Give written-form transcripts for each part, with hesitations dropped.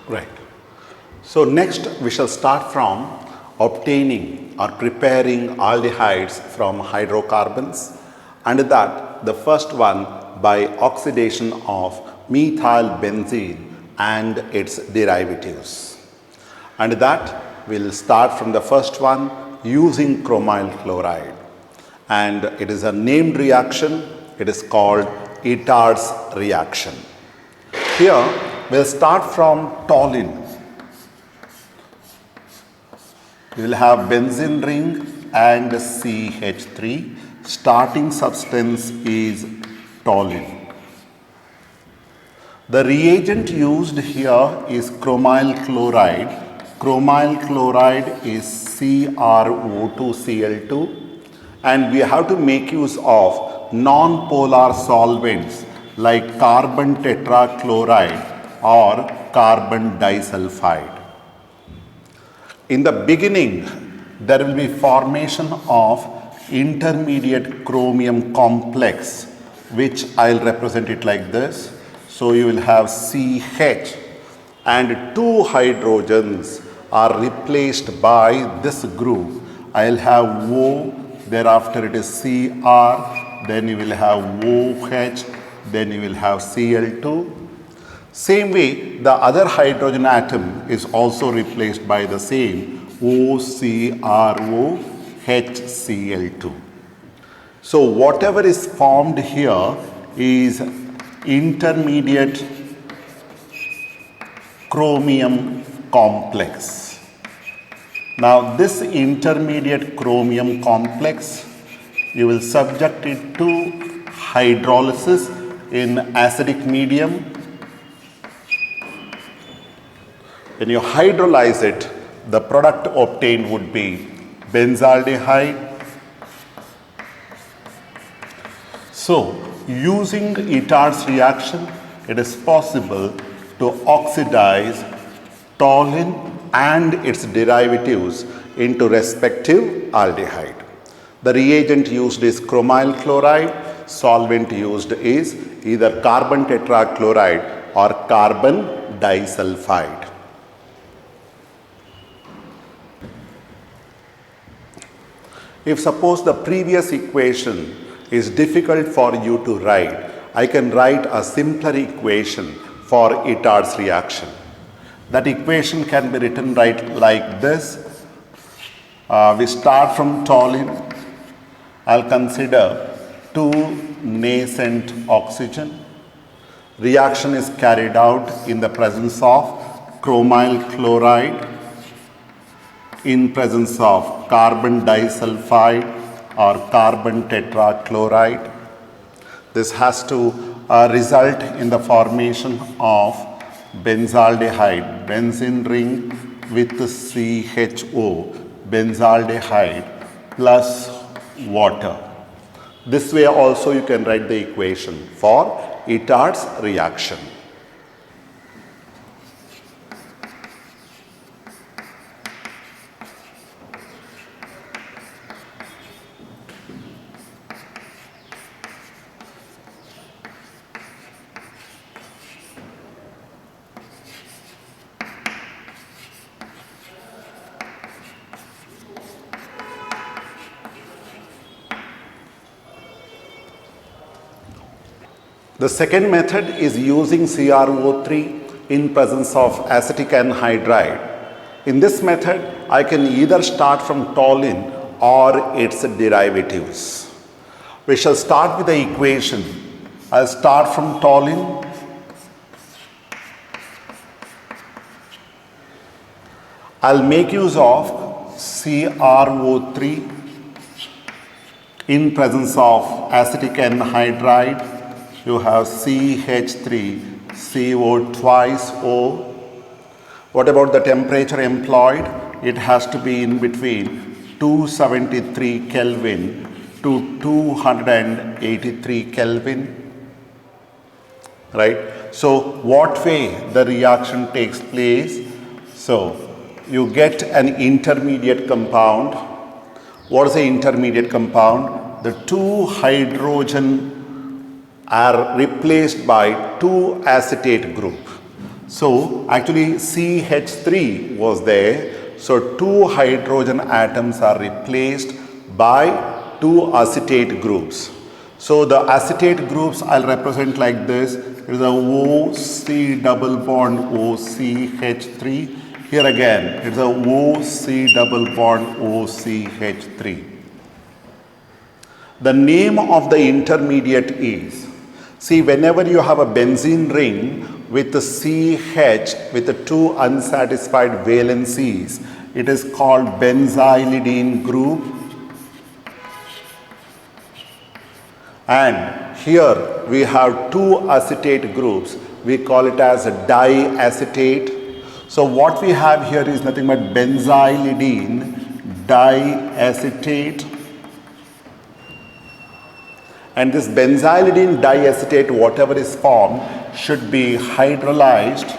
Right. So next we shall start from obtaining or preparing aldehydes from hydrocarbons, and that the first one by oxidation of methyl benzene and its derivatives. And that will start from the first one using chromyl chloride, and it is a named reaction. It is called Itard's reaction. Here we will start from toluene. We will have benzene ring and CH3. Starting substance is toluene. The reagent used here is chromyl chloride. Chromyl chloride is CrO2Cl2, and we have to make use of non-polar solvents like carbon tetrachloride or carbon disulfide. In the beginning, there will be formation of intermediate chromium complex, which I'll represent it like this. So you will have CH, and two hydrogens are replaced by this group. I'll have O, thereafter it is Cr, then you will have OH, then you will have Cl2. Same way, the other hydrogen atom is also replaced by the same OCROHCl2. So whatever is formed here is intermediate chromium complex. Now this intermediate chromium complex, you will subject it to hydrolysis in acidic medium. When you hydrolyze it, the product obtained would be benzaldehyde. So, using Itard's reaction, it is possible to oxidize toluene and its derivatives into respective aldehyde. The reagent used is chromyl chloride. Solvent used is either carbon tetrachloride or carbon disulfide. If suppose the previous equation is difficult for you to write, I can write a simpler equation for Itard's reaction. That equation can be written like this. We start from toluene. I'll consider two nascent oxygen. Reaction is carried out in the presence of chromyl chloride, in presence of carbon disulfide or carbon tetrachloride. This has to result in the formation of benzaldehyde, benzene ring with CHO, benzaldehyde plus water. This way also you can write the equation for Itard's reaction. The second method is using CrO3 in presence of acetic anhydride. In this method, I can either start from toluene or its derivatives. We shall start with the equation. I'll start from toluene. I'll make use of CrO3 in presence of acetic anhydride. You have CH3CO twice O. What about the temperature employed? It has to be in between 273 Kelvin to 283 Kelvin. Right? So, what way the reaction takes place? So, you get an intermediate compound. What is the intermediate compound? The two hydrogen are replaced by two acetate group. So actually CH3 was there. So two hydrogen atoms are replaced by two acetate groups. So the acetate groups I'll represent like this. It is a OC double bond OCH3. Here again, it's a OC double bond OCH3. The name of the intermediate is, see, whenever you have a benzene ring with the CH with the two unsatisfied valencies, it is called benzylidene group. And here we have two acetate groups. We call it as a diacetate. So what we have here is nothing but benzylidene diacetate. And this benzylidene diacetate, whatever is formed, should be hydrolyzed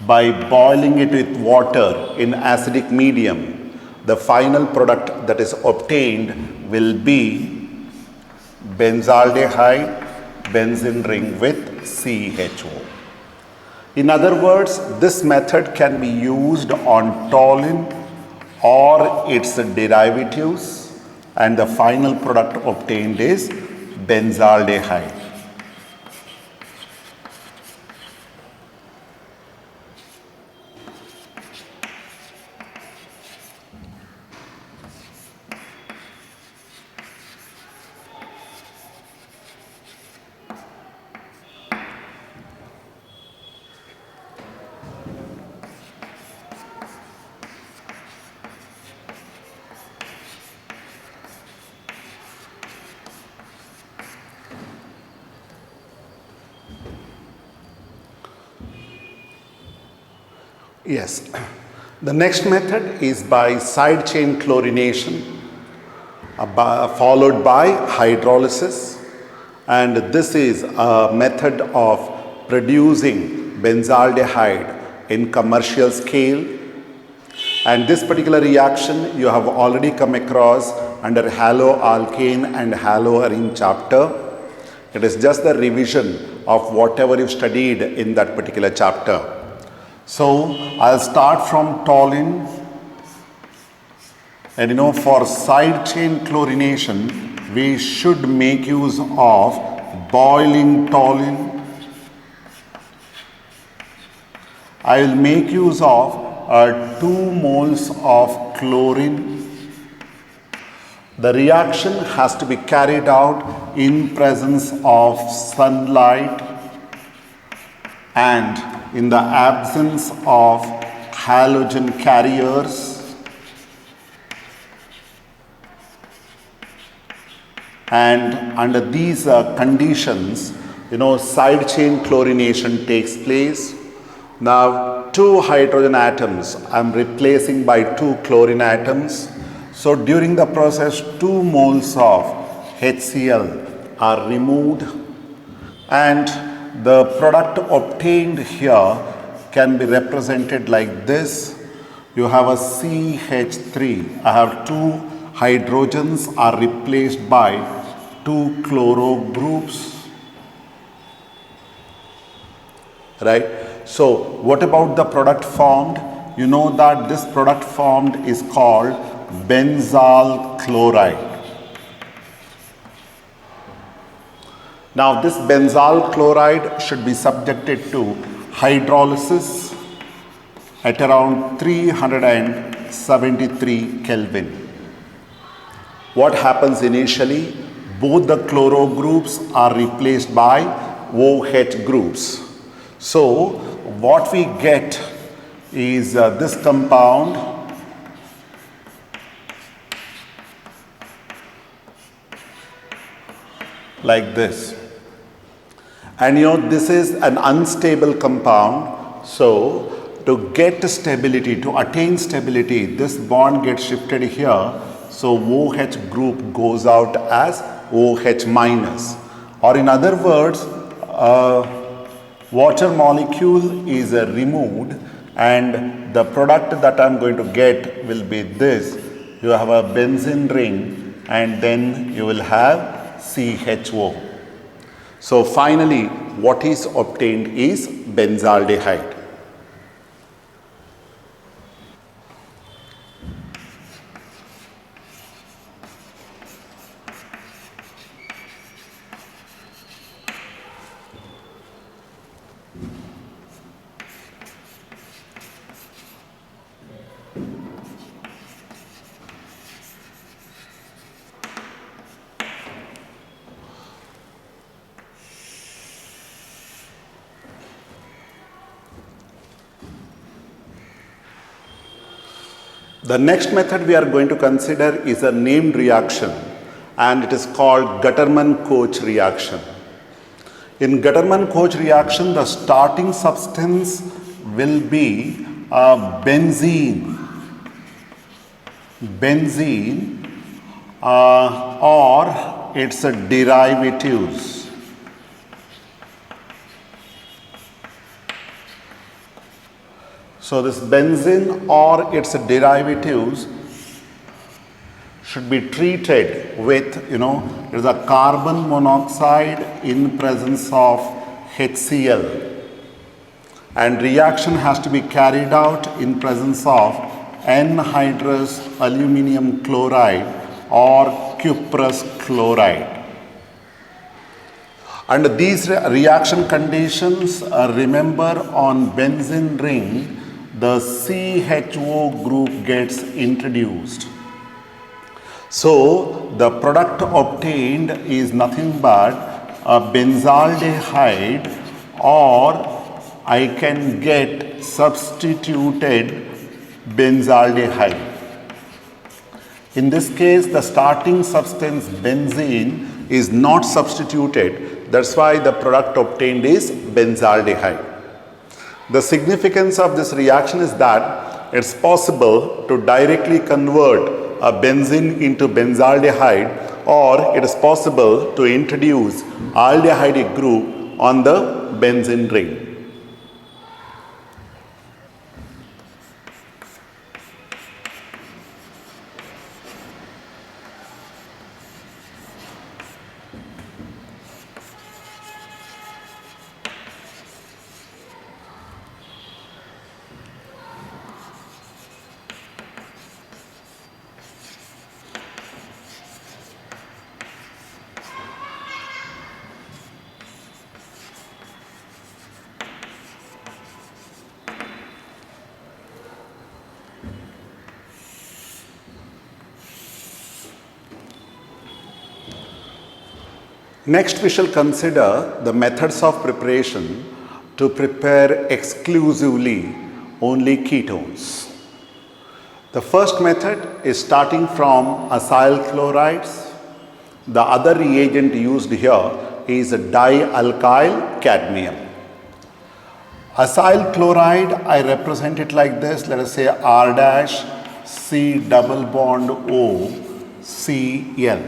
by boiling it with water in acidic medium. The final product that is obtained will be benzaldehyde, benzene ring with CHO. In other words, this method can be used on toluene or its derivatives, and the final product obtained is benzaldehyde. Yes, the next method is by side chain chlorination followed by hydrolysis, and this is a method of producing benzaldehyde in commercial scale. And this particular reaction you have already come across under haloalkane and haloarine chapter. It is just the revision of whatever you studied in that particular chapter. So I'll start from toluene, and for side chain chlorination we should make use of boiling toluene. I will make use of 2 moles of chlorine. The reaction has to be carried out in presence of sunlight and in the absence of halogen carriers, and under these conditions, side chain chlorination takes place. Now 2 hydrogen atoms I am replacing by 2 chlorine atoms. So during the process 2 moles of HCl are removed, and the product obtained here can be represented like this. You have a CH3. I have 2 hydrogens are replaced by 2 chloro groups. Right? So what about the product formed? You know that this product formed is called benzyl chloride. Now this benzyl chloride should be subjected to hydrolysis at around 373 Kelvin. What happens initially? Both the chloro groups are replaced by OH groups. So what we get is this compound like this. And this is an unstable compound. So to get stability, to attain stability, this bond gets shifted here. So OH group goes out as OH minus. Or in other words, water molecule is removed, and the product that I am going to get will be this. You have a benzene ring, and then you will have CHO. So finally, what is obtained is benzaldehyde. The next method we are going to consider is a named reaction, and it is called Gattermann-Koch reaction. In Gattermann-Koch reaction, the starting substance will be benzene or its derivatives. So this benzene or its derivatives should be treated with, there is a carbon monoxide in presence of HCl, and reaction has to be carried out in presence of anhydrous aluminum chloride or cuprous chloride. Under these reaction conditions, remember on benzene ring, the CHO group gets introduced. So the product obtained is nothing but a benzaldehyde, or I can get substituted benzaldehyde. In this case, the starting substance benzene is not substituted. That's why the product obtained is benzaldehyde. The significance of this reaction is that it's possible to directly convert a benzene into benzaldehyde, or it is possible to introduce aldehydic group on the benzene ring. Next, we shall consider the methods of preparation to prepare exclusively only ketones. The first method is starting from acyl chlorides. The other reagent used here is dialkyl cadmium. Acyl chloride, I represent it like this. Let us say R dash C double bond O Cl.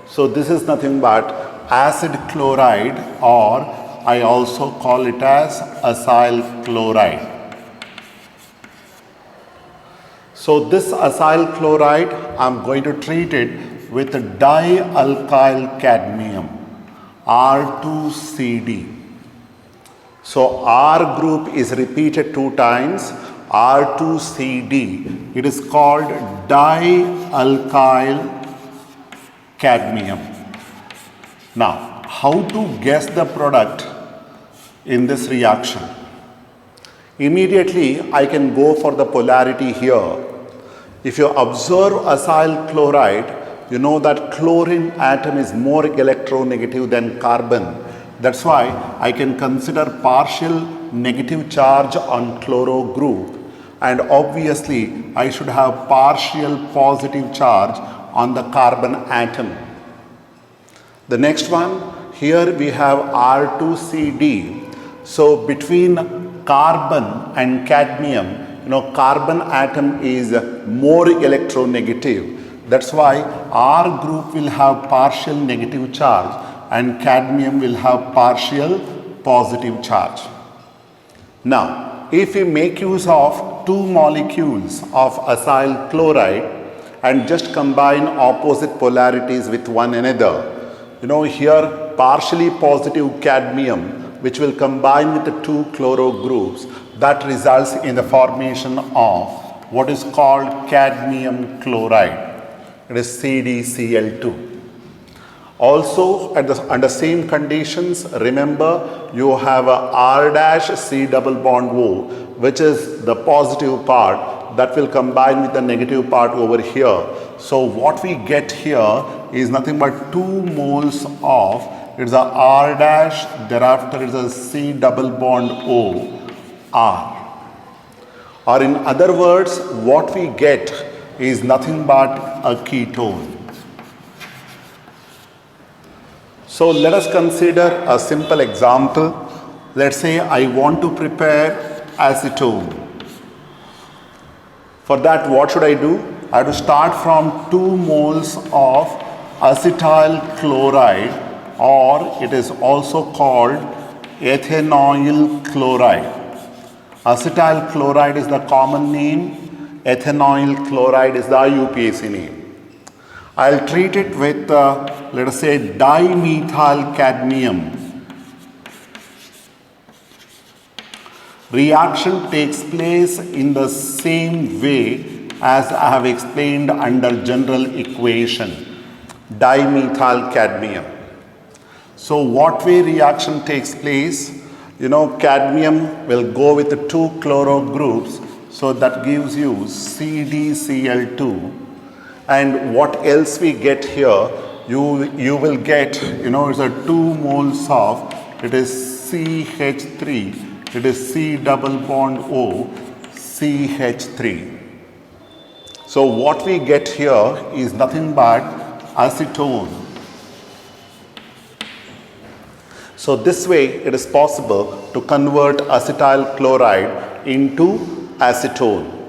So this is nothing but acid chloride, or I also call it as acyl chloride. So this acyl chloride, I am going to treat it with dialkyl cadmium, R2CD. So R group is repeated 2 times, R2CD. It is called dialkyl cadmium. Now, how to guess the product in this reaction? Immediately, I can go for the polarity here. If you observe acyl chloride, you know that chlorine atom is more electronegative than carbon. That's why I can consider partial negative charge on chloro group, and obviously I should have partial positive charge on the carbon atom. The next one, here we have R2CD. So between carbon and cadmium, carbon atom is more electronegative. That's why R group will have partial negative charge and cadmium will have partial positive charge. Now, if we make use of 2 molecules of acyl chloride and just combine opposite polarities with one another, here partially positive cadmium which will combine with the two chloro groups that results in the formation of what is called cadmium chloride. It is CdCl2. Also, under same conditions, remember you have a R dash C double bond O, which is the positive part that will combine with the negative part over here. So what we get here is nothing but 2 moles of, it's a R dash, thereafter it's a C double bond O, R. Or in other words, what we get is nothing but a ketone. So let us consider a simple example. Let's say I want to prepare acetone. For that, what should I do? I have to start from 2 moles of acetyl chloride, or it is also called ethanoyl chloride. Acetyl chloride is the common name, ethanoyl chloride is the IUPAC name. I'll treat it with, let us say, dimethyl cadmium. Reaction takes place in the same way as I have explained under general equation, dimethyl cadmium. So what way reaction takes place? You know, cadmium will go with the 2 chloro groups, so that gives you CdCl2. And what else we get here, you will get, it's a 2 moles of, it is CH3, it is C double bond O, CH3. So what we get here is nothing but acetone. So this way it is possible to convert acetyl chloride into acetone.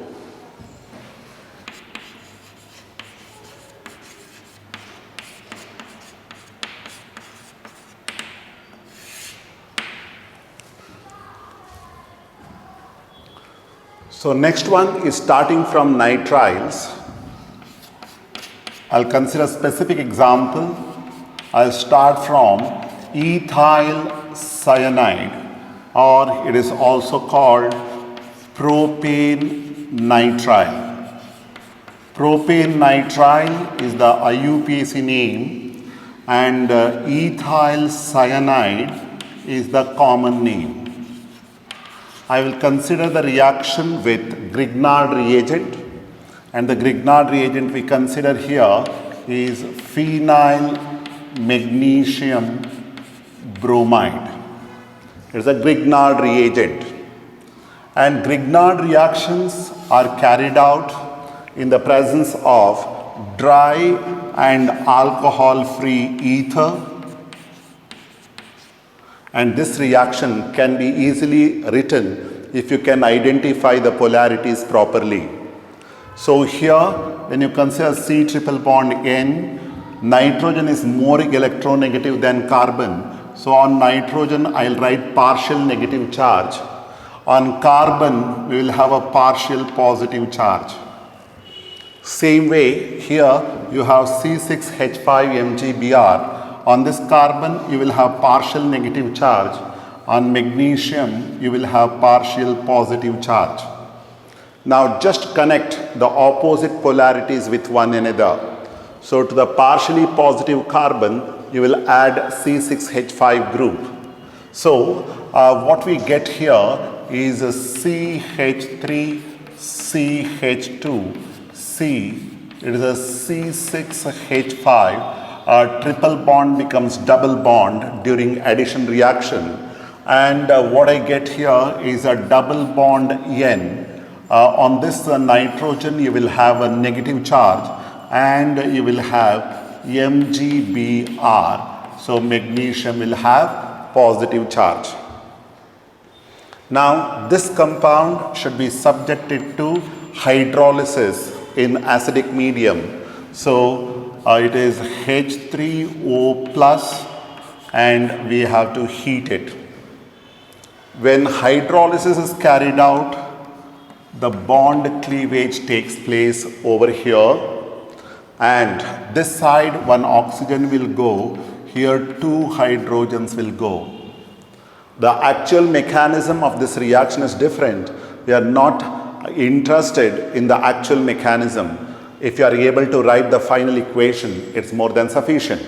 So next one is starting from nitriles. I'll consider a specific example. I'll start from ethyl cyanide, or it is also called propane nitrile. Propane nitrile is the IUPAC name, and ethyl cyanide is the common name. I will consider the reaction with Grignard reagent, and the Grignard reagent we consider here is phenyl magnesium bromide. It is a Grignard reagent, and Grignard reactions are carried out in the presence of dry and alcohol-free ether. And this reaction can be easily written if you can identify the polarities properly. So here, when you consider C triple bond N, nitrogen is more electronegative than carbon. So on nitrogen, I'll write partial negative charge. On carbon, we will have a partial positive charge. Same way, here you have C6H5MgBr. On this carbon, you will have partial negative charge. On magnesium, you will have partial positive charge. Now just connect the opposite polarities with one another. So to the partially positive carbon, you will add C6H5 group. So what we get here is a CH3, CH2, C. It is a C6H5. Triple bond becomes double bond during addition reaction, and what I get here is a double bond N. On this nitrogen you will have a negative charge, and you will have MgBr. So magnesium will have positive charge. Now this compound should be subjected to hydrolysis in acidic medium. So it is H3O plus, and we have to heat it. When hydrolysis is carried out, the bond cleavage takes place over here, and this side one oxygen will go. here 2 hydrogens will go. The actual mechanism of this reaction is different. We are not interested in the actual mechanism. If you are able to write the final equation, it's more than sufficient.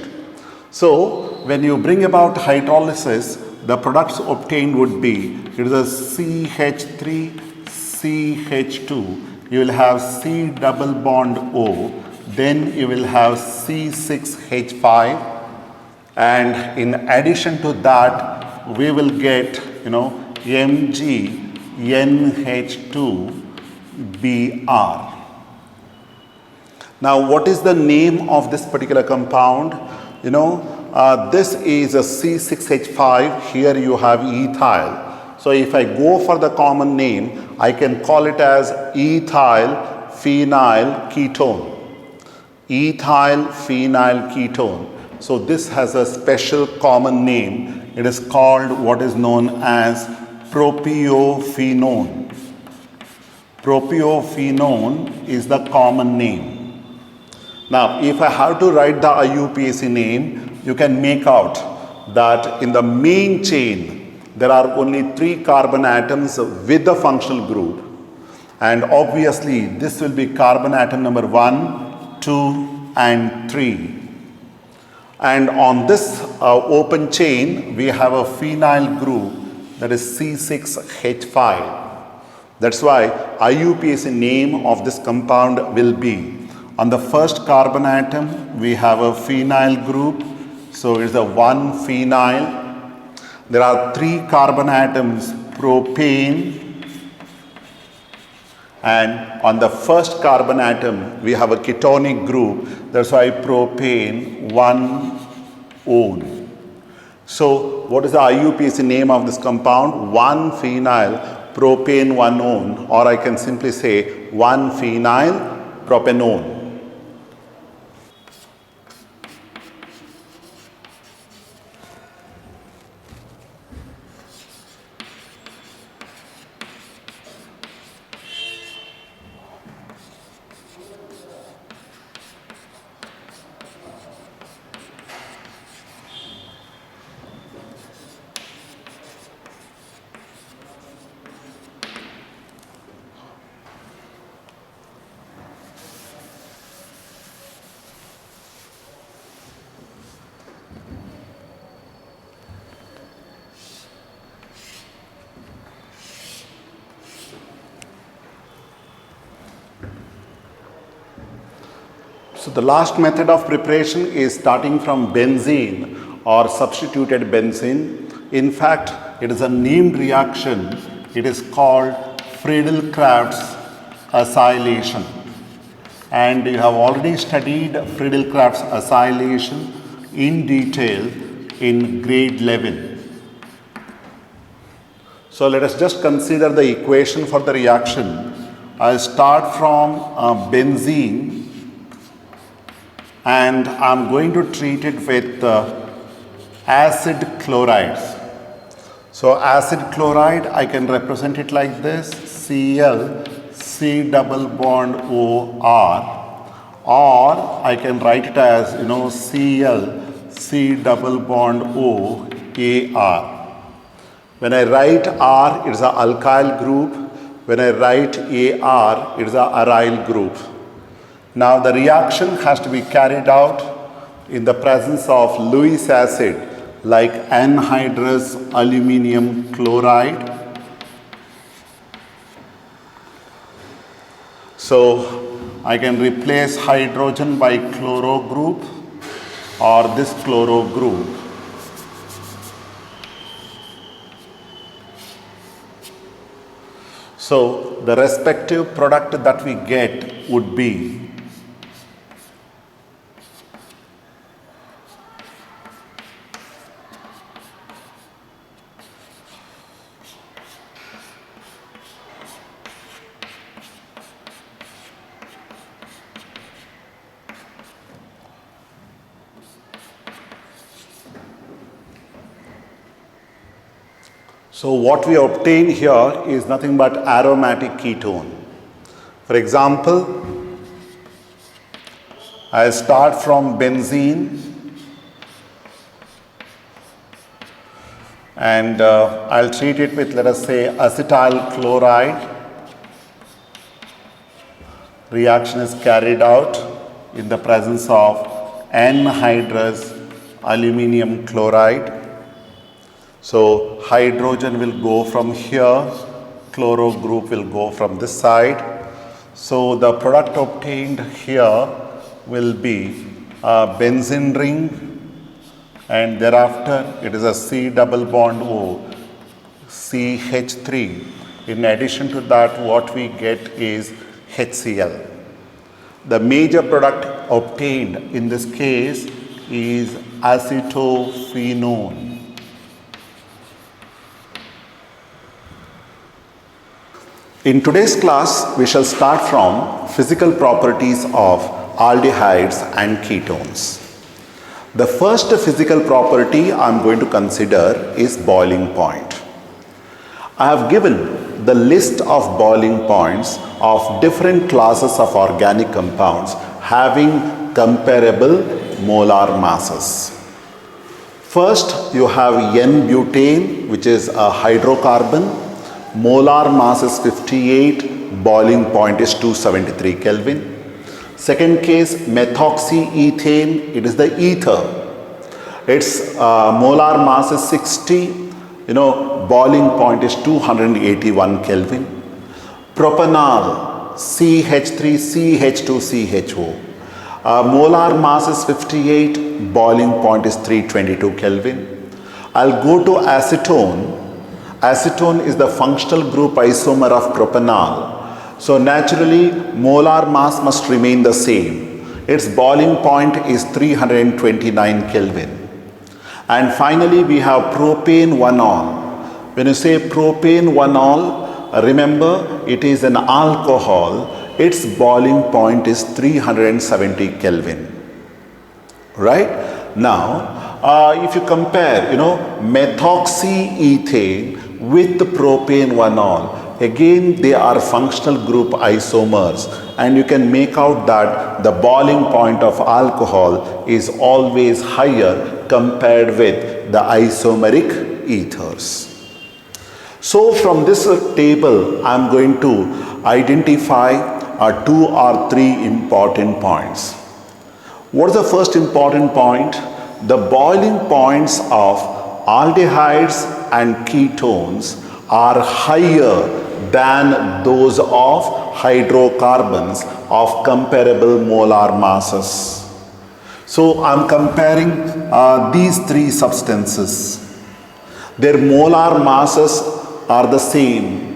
So, when you bring about hydrolysis, the products obtained would be, it is a CH3, CH2, you will have C double bond O, then you will have C6H5, and in addition to that, we will get, MgNH2Br. Now, what is the name of this particular compound? This is a C6H5. Here you have ethyl. So, if I go for the common name, I can call it as ethyl phenyl ketone. Ethyl phenyl ketone. So, this has a special common name. It is called what is known as propiophenone. Propiophenone is the common name. Now, if I have to write the IUPAC name, you can make out that in the main chain, there are only 3 carbon atoms with the functional group. And obviously, this will be carbon atom number 1, 2, and 3. And on this open chain, we have a phenyl group, that is C6H5. That's why IUPAC name of this compound will be, on the first carbon atom, we have a phenyl group. So, it's a 1-phenyl. There are 3 carbon atoms, propane. And on the first carbon atom, we have a ketonic group. That's why propane 1-one. So, what is the IUPAC name of this compound? 1-phenyl propane 1-one, or I can simply say 1-phenyl propanone. So, the last method of preparation is starting from benzene or substituted benzene. In fact, it is a named reaction. It is called Friedel-Crafts acylation. And you have already studied Friedel-Crafts acylation in detail in grade 11. So, let us just consider the equation for the reaction. I will start from benzene, and I am going to treat it with acid chlorides. So, acid chloride, I can represent it like this, Cl C double bond OR, or I can write it as Cl C double bond OAR. When I write R, it is an alkyl group. When I write AR, it is an aryl group. Now, the reaction has to be carried out in the presence of Lewis acid, like anhydrous aluminium chloride. So, I can replace hydrogen by chloro group or this chloro group. So, the respective product that we get would be So, what we obtain here is nothing but aromatic ketone. For example, I start from benzene and I'll treat it with, let us say, acetyl chloride. Reaction is carried out in the presence of anhydrous aluminium chloride. So hydrogen will go from here, chloro group will go from this side. So the product obtained here will be a benzene ring, and thereafter it is a C double bond O, CH3. In addition to that, what we get is HCl. The major product obtained in this case is acetophenone. In today's class, we shall start from physical properties of aldehydes and ketones. The first physical property I am going to consider is boiling point. I have given the list of boiling points of different classes of organic compounds having comparable molar masses. First, you have N-butane, which is a hydrocarbon. Molar mass is 58, boiling point is 273 Kelvin. Second case, methoxyethane, it is the ether. Its molar mass is 60, boiling point is 281 Kelvin. Propanol, CH3CH2CHO. Molar mass is 58, boiling point is 322 Kelvin. I'll go to acetone. Acetone is the functional group isomer of propanol. So naturally, molar mass must remain the same. Its boiling point is 329 Kelvin. And finally, we have propane-1-ol. When you say propane-1-ol, remember it is an alcohol. Its boiling point is 370 Kelvin. Right? Now, if you compare, methoxyethane with propane-1-ol, again they are functional group isomers, and you can make out that the boiling point of alcohol is always higher compared with the isomeric ethers. So from this table I am going to identify 2 or 3 important points. What is the first important point? The boiling points of aldehydes and ketones are higher than those of hydrocarbons of comparable molar masses. So I am comparing these 3 substances. Their molar masses are the same.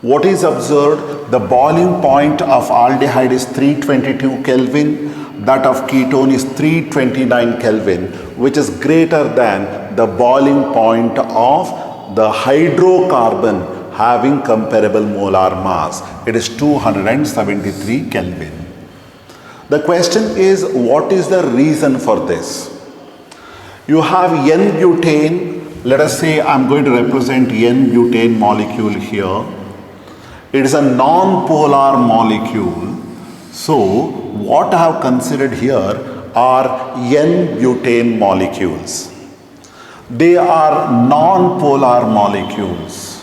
What is observed? The boiling point of aldehyde is 322 Kelvin. That of ketone is 329 Kelvin, which is greater than the boiling point of the hydrocarbon having comparable molar mass. It is 273 Kelvin. The question is, what is the reason for this? You have N-butane. Let us say I am going to represent N-butane molecule here. It is a non-polar molecule. So what I have considered here are N-butane molecules. They are non-polar molecules,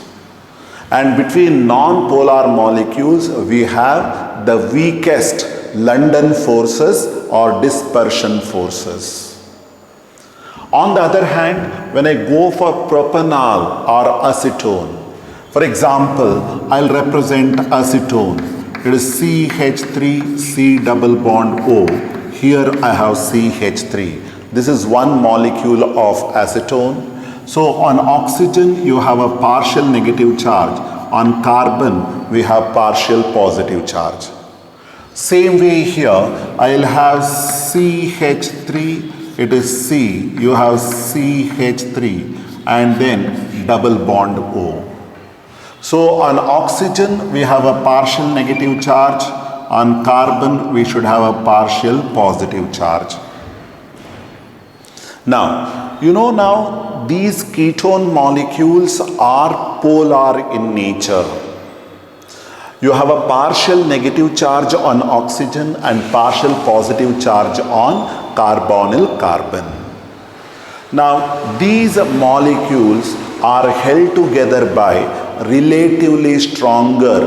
and between non-polar molecules we have the weakest London forces or dispersion forces. On the other hand, when I go for propanol or acetone, for example, I'll represent acetone. It is CH3 C double bond O. Here I have CH3. This is one molecule of acetone. So on oxygen you have a partial negative charge. On carbon we have partial positive charge. Same way here, I'll have CH3, it is C, you have CH3 and then double bond O. So on oxygen we have a partial negative charge, on carbon we should have a partial positive charge. Now, these ketone molecules are polar in nature. You have a partial negative charge on oxygen and partial positive charge on carbonyl carbon. Now, these molecules are held together by relatively stronger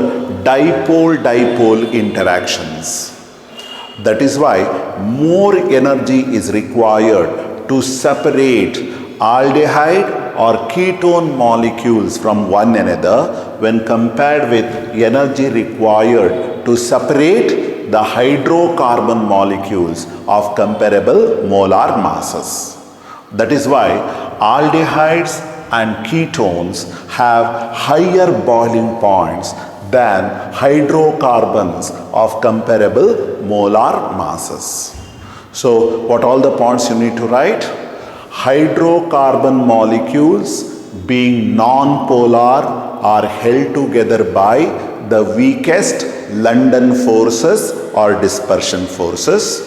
dipole-dipole interactions. That is why more energy is required to separate aldehyde or ketone molecules from one another when compared with energy required to separate the hydrocarbon molecules of comparable molar masses. That is why aldehydes and ketones have higher boiling points than hydrocarbons of comparable molar masses. So, what all the points you need to write? Hydrocarbon molecules being non-polar are held together by the weakest London forces or dispersion forces.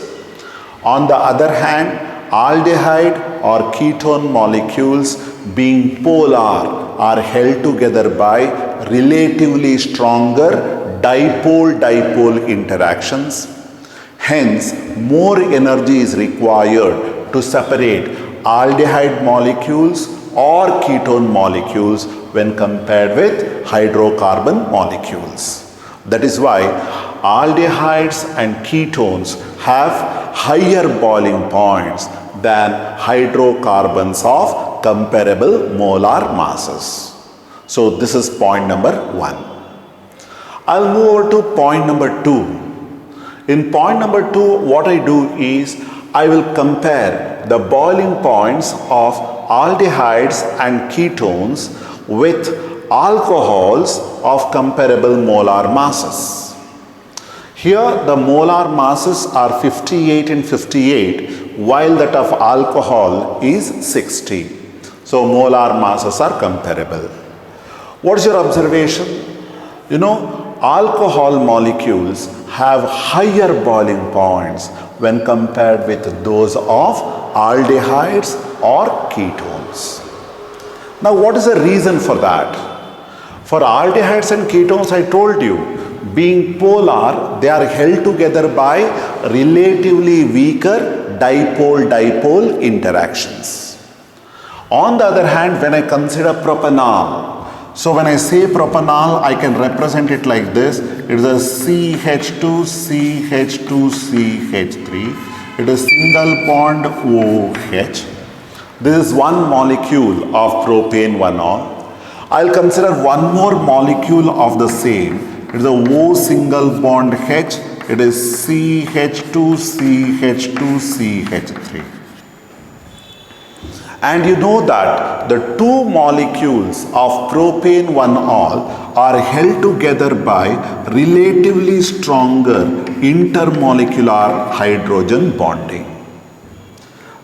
On the other hand, aldehyde or ketone molecules being polar are held together by relatively stronger dipole-dipole interactions. Hence, more energy is required to separate aldehyde molecules or ketone molecules when compared with hydrocarbon molecules. That is why aldehydes and ketones have higher boiling points than hydrocarbons of comparable molar masses. So this is point number 1. I'll move over to point number 2. In point number 2, what I do is I will compare the boiling points of aldehydes and ketones with alcohols of comparable molar masses. Here the molar masses are 58 and 58, while that of alcohol is 60. So molar masses are comparable. What's your observation? You know, alcohol molecules have higher boiling points when compared with those of aldehydes or ketones. Now, what is the reason for that? For aldehydes and ketones, I told you, being polar, they are held together by relatively weaker dipole-dipole interactions. On the other hand, when I consider propanol, so when I say propanol, I can represent it like this. It is a CH2, CH2, CH3. It is single bond OH. This is one molecule of propane-1-ol. I'll consider one more molecule of the same. It is a O single bond H. It is CH2, CH2, CH3. And you know that the two molecules of propane-1-ol are held together by relatively stronger intermolecular hydrogen bonding.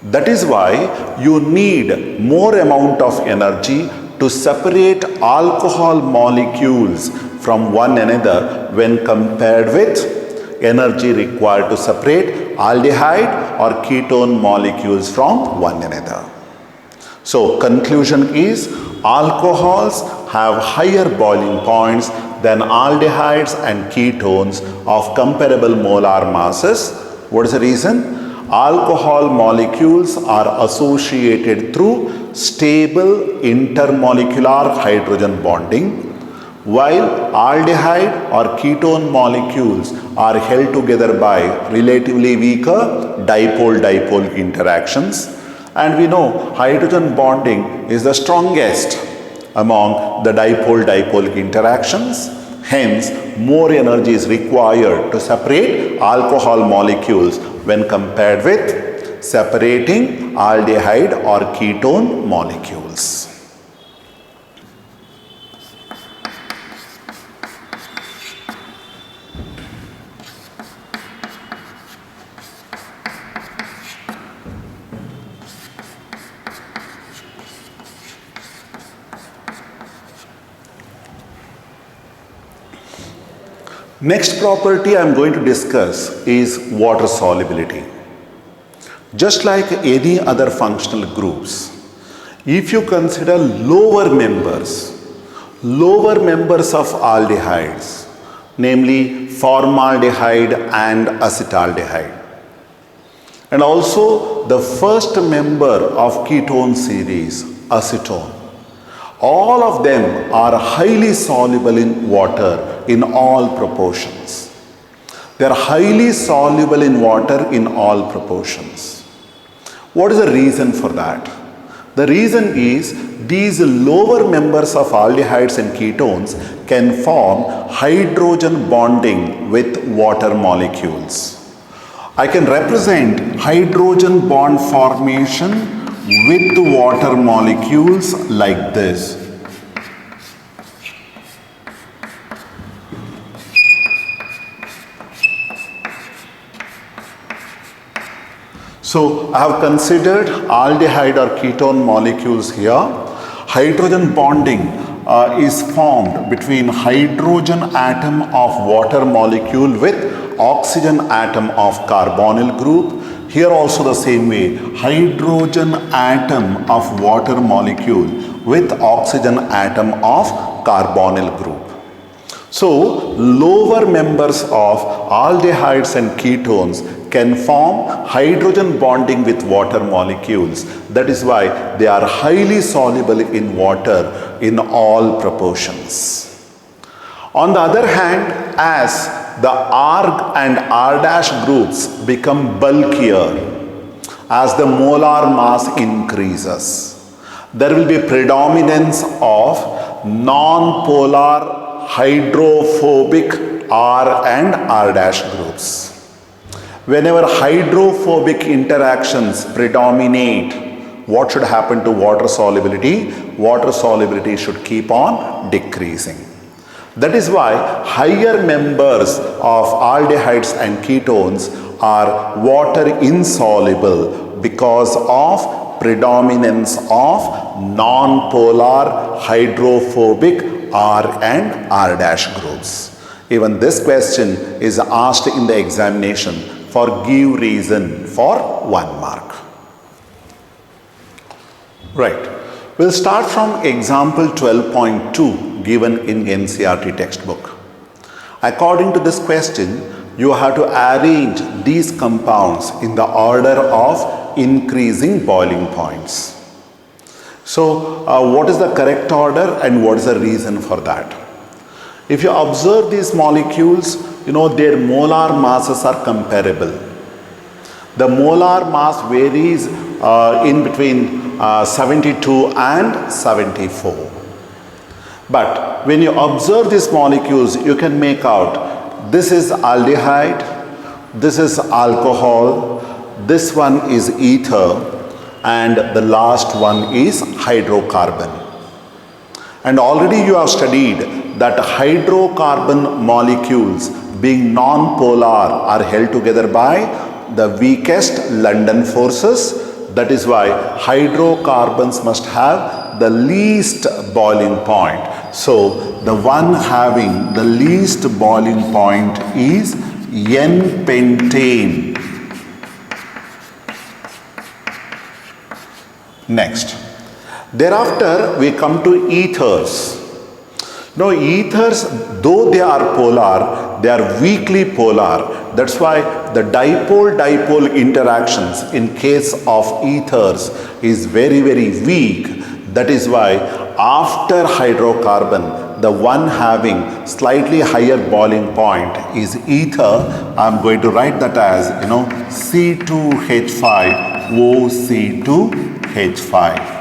That is why you need more amount of energy to separate alcohol molecules from one another when compared with energy required to separate aldehyde or ketone molecules from one another. So conclusion is alcohols have higher boiling points than aldehydes and ketones of comparable molar masses. What is the reason? Alcohol molecules are associated through stable intermolecular hydrogen bonding, while aldehyde or ketone molecules are held together by relatively weaker dipole-dipole interactions. And we know hydrogen bonding is the strongest among the dipole-dipole interactions. Hence, more energy is required to separate alcohol molecules when compared with separating aldehyde or ketone molecules. Next property I am going to discuss is water solubility. Just like any other functional groups, if you consider lower members of aldehydes, namely formaldehyde and acetaldehyde, and also the first member of ketone series, acetone. All of them are highly soluble in water in all proportions. They are highly soluble in water in all proportions. What is the reason for that? The reason is these lower members of aldehydes and ketones can form hydrogen bonding with water molecules. I can represent hydrogen bond formation with the water molecules like this. So I have considered aldehyde or ketone molecules here. Hydrogen bonding is formed between hydrogen atom of water molecule with oxygen atom of carbonyl group. Here also the same way, hydrogen atom of water molecule with oxygen atom of carbonyl group. So lower members of aldehydes and ketones can form hydrogen bonding with water molecules. That is why they are highly soluble in water in all proportions. On the other hand, as the R and R dash groups become bulkier, as the molar mass increases, there will be predominance of non-polar hydrophobic R and R dash groups. Whenever hydrophobic interactions predominate, what should happen to water solubility? Water solubility should keep on decreasing. That is why higher members of aldehydes and ketones are water insoluble because of predominance of non-polar hydrophobic R and R dash groups. Even this question is asked in the examination for give reason for 1 mark. Right. We'll start from example 12.2 given in NCERT textbook. According to this question, you have to arrange these compounds in the order of increasing boiling points. So, what is the correct order and what is the reason for that? If you observe these molecules, their molar masses are comparable. The molar mass varies in between 72 and 74. But when you observe these molecules, you can make out this is aldehyde, this is alcohol, this one is ether, and the last one is hydrocarbon. And already you have studied that hydrocarbon molecules being non-polar are held together by the weakest London forces. That is why hydrocarbons must have the least boiling point. So the one having the least boiling point is N-pentane. Next. Thereafter we come to ethers. Now ethers, though they are polar, they are weakly polar. That's why the dipole-dipole interactions in case of ethers is very, very weak. That is why after hydrocarbon, the one having slightly higher boiling point is ether. I'm going to write that as, C2H5, OC2H5.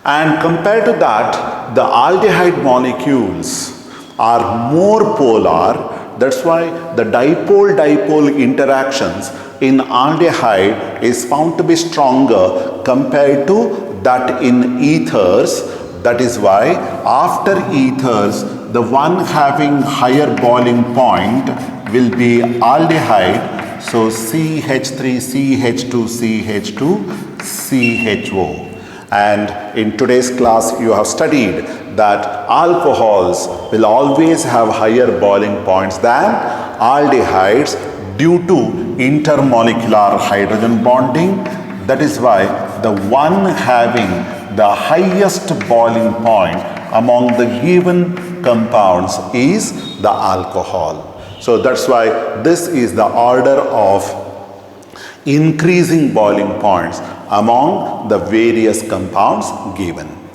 And compared to that, the aldehyde molecules are more polar. That's why the dipole-dipole interactions in aldehyde is found to be stronger compared to that in ethers. That is why after ethers, the one having higher boiling point will be aldehyde. So CH3, CH2, CH2, CHO. And in today's class, you have studied that alcohols will always have higher boiling points than aldehydes due to intermolecular hydrogen bonding. That is why the one having the highest boiling point among the given compounds is the alcohol. So that's why this is the order of increasing boiling points among the various compounds given.